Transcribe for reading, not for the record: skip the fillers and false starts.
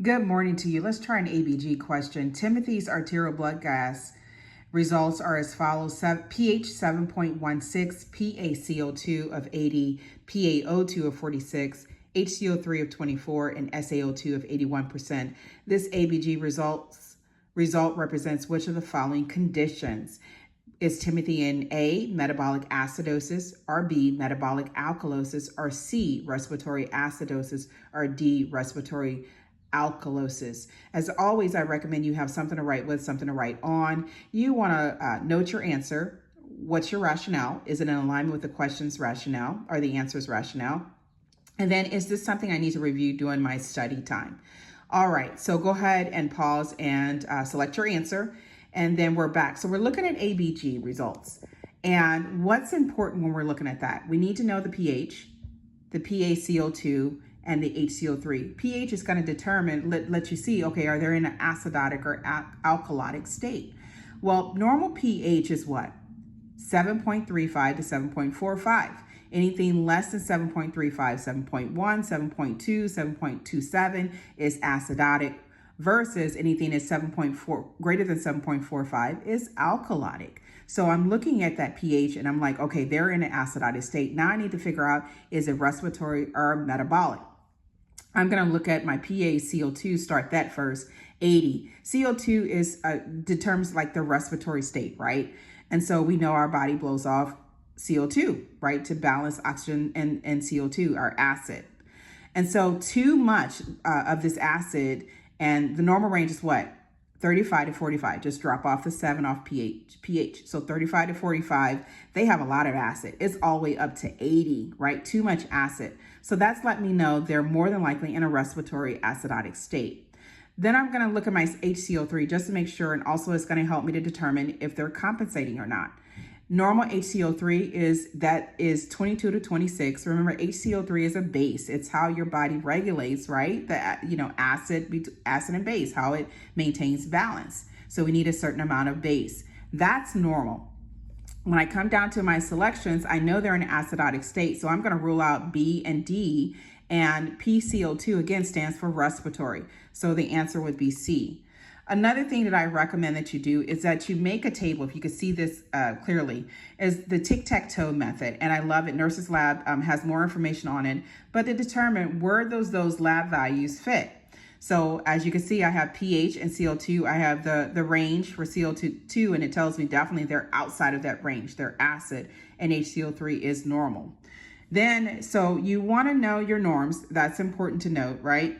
Good morning to you. Let's try an ABG question. Timothy's arterial blood gas results are as follows: pH 7.16, PaCO2 of 80, PaO2 of 46, HCO3 of 24, and SaO2 of 81%. This ABG result represents which of the following conditions? Is Timothy in A, metabolic acidosis, or B, metabolic alkalosis, or C, respiratory acidosis, or D, respiratory alkalosis? As always, I recommend you have something to write with, something to write on. You want to note your answer. What's your rationale? Is it in alignment with the question's rationale or the answer's rationale? And then, is this something I need to review during my study time? All right, so go ahead and pause and select your answer. And then we're back. So we're looking at ABG results. And what's important when we're looking at that? We need to know the pH, the PaCO2, and the HCO3. pH is going to determine, let you see, okay, are they in an acidotic or alkalotic state? Well, normal pH is what? 7.35 to 7.45. Anything less than 7.35, 7.1, 7.2, 7.27 is acidotic, versus anything is 7.4 greater than 7.45 is alkalotic. So I'm looking at that pH and I'm like, okay, they're in an acidotic state. Now I need to figure out, is it respiratory or metabolic? I'm going to look at my PaCO2, start that first, 80. CO2 is determines like the respiratory state, right? And so we know our body blows off CO2, right, to balance oxygen and CO2, our acid. And so too much of this acid, and the normal range is what? 35 to 45. Just drop off the 7 off pH. So 35 to 45, they have a lot of acid. It's all the way up to 80, right? Too much acid. So that's let me know they're more than likely in a respiratory acidotic state. Then I'm going to look at my HCO3 just to make sure, and also it's going to help me to determine if they're compensating or not. Normal HCO3 is 22 to 26. Remember, HCO3 is a base. It's how your body regulates, right? Acid and base, how it maintains balance. So we need a certain amount of base. That's normal. When I come down to my selections, I know they're in an acidotic state. So I'm going to rule out B and D, and PaCO2 again stands for respiratory. So the answer would be C. Another thing that I recommend that you do is that you make a table, if you can see this clearly, is the tic-tac-toe method. And I love it. Nurses Lab has more information on it, but to determine where those lab values fit. So as you can see, I have pH and CO2. I have the range for CO2, and it tells me definitely they're outside of that range. They're acid, and HCO3 is normal. Then, so you want to know your norms. That's important to note, right?